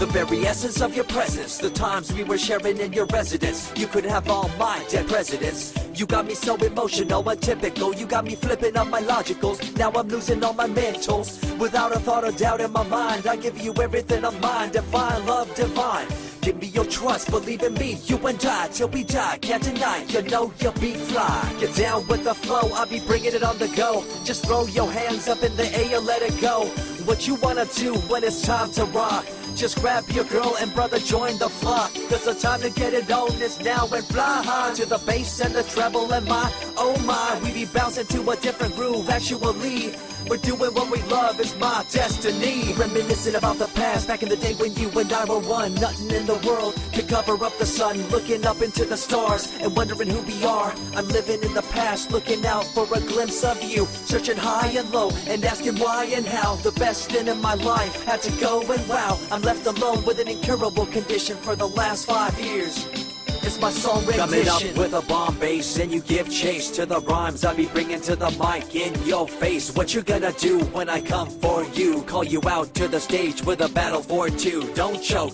The very essence of your presence, the times we were sharing in your residence. You could have all my dead presidents. You got me so emotional, atypical. You got me flipping up my logicals. Now I'm losing all my mentals. Without a thought or doubt in my mind, I give you everything of mine. Divine love, divine. Give me your trust, believe in me, you and I, till we die, can't deny, you know you'll be fly. Get down with the flow, I'll be bringing it on the go. Just throw your hands up in the air, let it go. What you wanna do when it's time to rock? Just grab your girl and brother, join the flock. Cause the time to get it on is now and fly high to the bass and the treble and my, oh my. We be bouncing to a different groove, actually. We're doing what we love, it's my destiny. Reminiscing about the past, back in the day when you and I were one. Nothing in the world could cover up the sun. Looking up into the stars and wondering who we are. I'm living in the past, looking out for a glimpse of you. Searching high and low and asking why and how. The best thing in my life had to go and wow. I'm left alone with an incurable condition for the last 5 years. It's my song rendition. Coming up with a bomb bass and you give chase to the rhymes I be bringing to the mic in your face. What you gonna do when I come for you? Call you out to the stage with a battle for two. Don't choke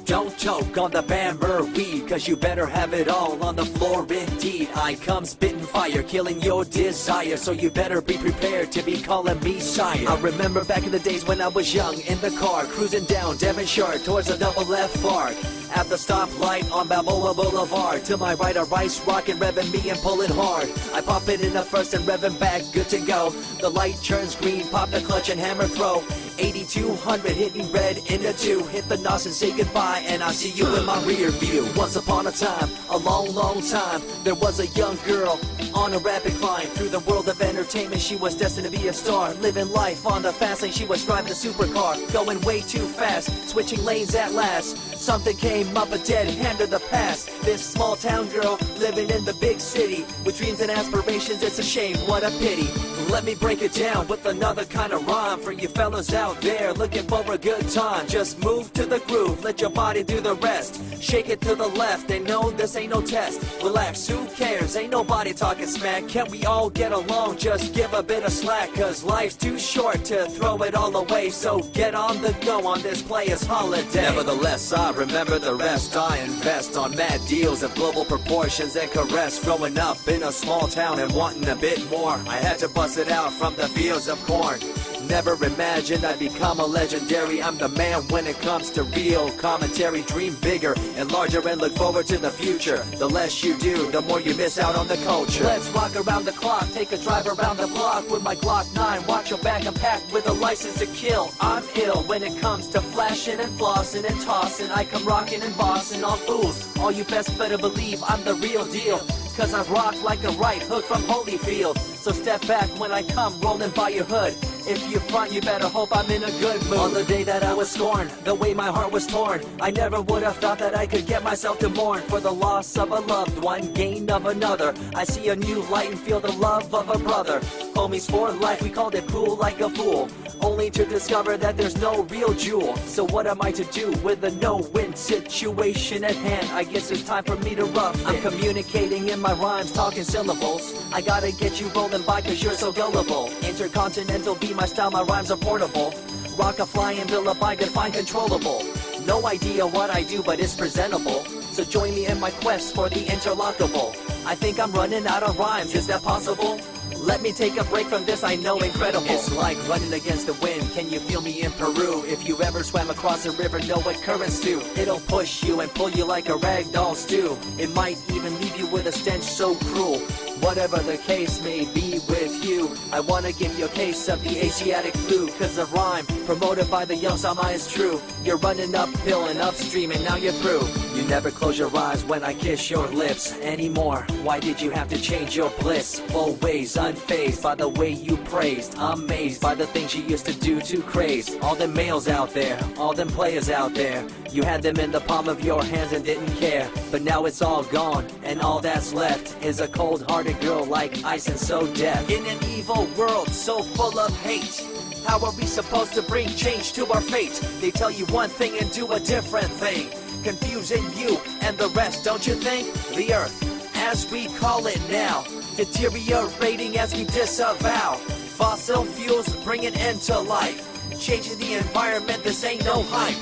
on the bamber-weed, cause you better have it all on the floor indeed. I come spitting fire, killing your desire, so you better be prepared to be calling me sire. I remember back in the days when I was young in the car, cruising down Devonshire towards a double F arc. At the stoplight on Balboa Boulevard, to my right a rice rockin', revving me and pulling hard. I pop it in the first and revving back, good to go. The light turns green, pop the clutch and hammer throw. 8200 hitting red in the 2. Hit the nos and say goodbye, and I see you in my rear view. Once upon a time, a long time, there was a young girl on a rapid climb through the world of entertainment. She was destined to be a star, living life on the fast lane. She was driving a supercar, going way too fast, switching lanes at last. Something came up, a dead hand of the past. This small town girl living in the big city with dreams and aspirations. It's a shame, what a pity. Let me break it down with another kind of rhyme for you fellas out there looking for a good time. Just move to the groove, let your body do the rest. Shake it to the left, and no, this ain't no test. Relax, who cares? Ain't nobody talking smack. Can't we all get along? Just give a bit of slack, cause life's too short to throw it all away. So get on the go on this player's holiday. Nevertheless, I remember the rest. I invest on mad deals of global proportions and caress. Growing up in a small town and wanting a bit more, I had to bust it out from the fields of corn. Never imagined I'd become a legendary. I'm the man when it comes to real commentary. Dream bigger and larger and look forward to the future. The less you do, the more you miss out on the culture. Let's rock around the clock, take a drive around the block with my Glock 9. Watch your back, I'm packed with a license to kill. I'm ill when it comes to flashing and flossing and tossing. I come rocking and bossing all fools. All you best better believe I'm the real deal, cause I rock like a right hook from Holyfield. So step back when I come rolling by your hood. If you front, you better hope I'm in a good mood. On the day that I was scorned, the way my heart was torn, I never would have thought that I could get myself to mourn for the loss of a loved one, gain of another. I see a new light and feel the love of a brother. Homies for life, we called it cool like a fool, only to discover that there's no real jewel. So what am I to do with a no-win situation at hand? I guess it's time for me to rough it. I'm communicating in my rhymes, talking syllables. I gotta get you rolling by cause you're so gullible. Intercontinental be my style, my rhymes are portable. Rock a flying bill up, I define controllable. No idea what I do, but it's presentable. So join me in my quest for the interlockable. I think I'm running out of rhymes, is that possible? Let me take a break from this, I know incredible. It's like running against the wind, can you feel me in Peru? If you ever swam across a river, know what currents do. It'll push you and pull you like a ragdoll stew. It might even leave you with a stench so cruel. Whatever the case may be with you, I wanna give you a case of the Asiatic flu. Cause the rhyme promoted by the young Sama is true. You're running uphill and upstream and now you're through. You never close your eyes when I kiss your lips anymore. Why did you have to change your bliss? Full ways, unfazed by the way you praised. Amazed by the things you used to do to craze. All them males out there, all them players out there, you had them in the palm of your hands and didn't care. But now it's all gone, and all that's left is a cold-hearted girl like ice and so deaf. In an evil world so full of hate, how are we supposed to bring change to our fate? They tell you one thing and do a different thing, confusing you and the rest, don't you think? The earth, as we call it now, deteriorating as we disavow. Fossil fuels bring an end to life, changing the environment, this ain't no hype.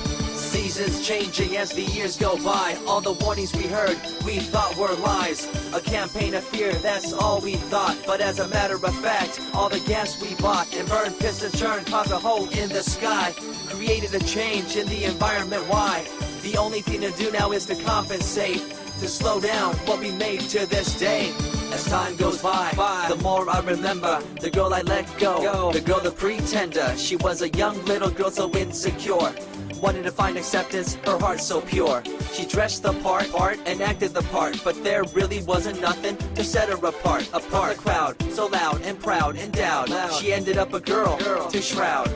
Seasons changing as the years go by. All the warnings we heard, we thought were lies. A campaign of fear, that's all we thought. But as a matter of fact, all the gas we bought and burned, pissed and churned caused a hole in the sky. Created a change in the environment, why? The only thing to do now is to compensate, to slow down what we made to this day. As time goes by, the more I remember the girl I let go, the girl, the pretender. She was a young little girl so insecure, wanted to find acceptance, her heart so pure. She dressed the part and acted the part, but there really wasn't nothing to set her apart. From the crowd, so loud and proud, endowed, she ended up a girl to shroud.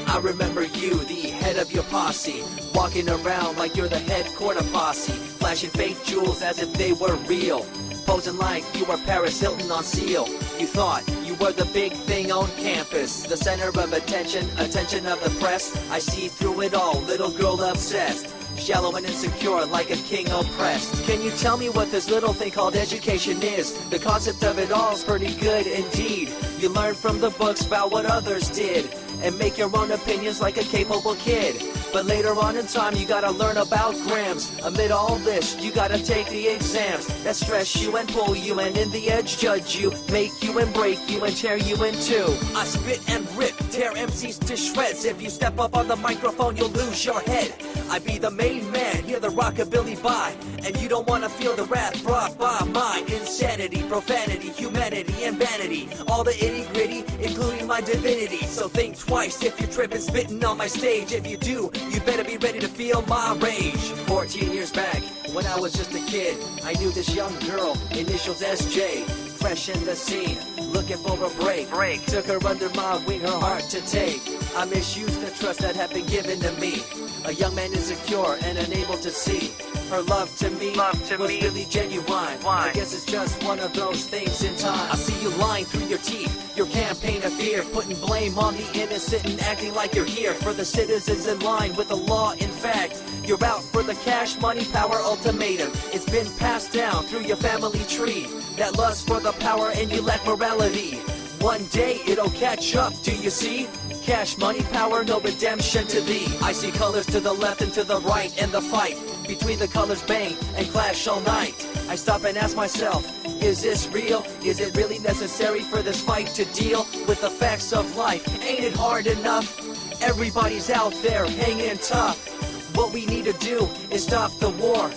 I remember you, the head of your posse, walking around like you're the head quarter posse, flashing fake jewels as if they were real, posing like you were Paris Hilton on seal. You thought you were the big thing on campus, the center of attention of the press. I see through it all, little girl obsessed, shallow and insecure like a king oppressed. Can you tell me what this little thing called education is? The concept of it all is pretty good indeed. You learn from the books about what others did and make your own opinions like a capable kid. But later on in time you gotta learn about grams. Amid all this you gotta take the exams that stress you and pull you, and in the edge judge you, make you and break you and tear you in two. I spit and rip, tear MCs to shreds. If you step up on the microphone you'll lose your head. I be the main man, hear the rockabilly by, and you don't wanna feel the wrath brought by my insanity, profanity, humanity, and vanity. All the itty gritty, including my divinity. So think twice if you're tripping, spitting on my stage. If you do, you better be ready to feel my rage. 14 years back, when I was just a kid, I knew this young girl, initials SJ, fresh in the scene, looking for a break. Took her under my wing, her heart to take. I misused the trust that had been given to me. A young man insecure and unable to see her love to me was really genuine. I guess it's just one of those things in time. I see you lying through your teeth, your campaign of fear, putting blame on the innocent and acting like you're here for the citizens in line with the law. In fact, you're out for the cash, money, power ultimatum. It's been passed down through your family tree, that lust for the power and you lack morality. One day it'll catch up, do you see? Cash, money, power, no redemption to thee. I see colors to the left and to the right, and the fight between the colors bang and clash all night. I stop and ask myself, is this real? Is it really necessary for this fight to deal with the facts of life? Ain't it hard enough? Everybody's out there hanging tough. What we need to do is stop the war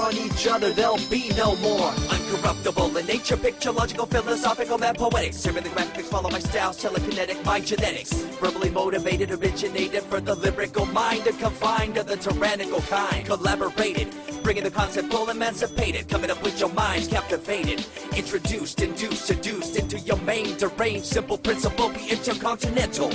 on each other, there'll be no more. Uncorruptible in nature, picture, logical, philosophical, and poetic. Serving the graphics, follow my styles, telekinetic, my genetics. Verbally motivated, originated for the lyrical mind, and confined to the tyrannical kind. Collaborated, bringing the concept full emancipated, coming up with your minds captivated. Introduced, induced, seduced into your main deranged, simple principle, be intercontinental.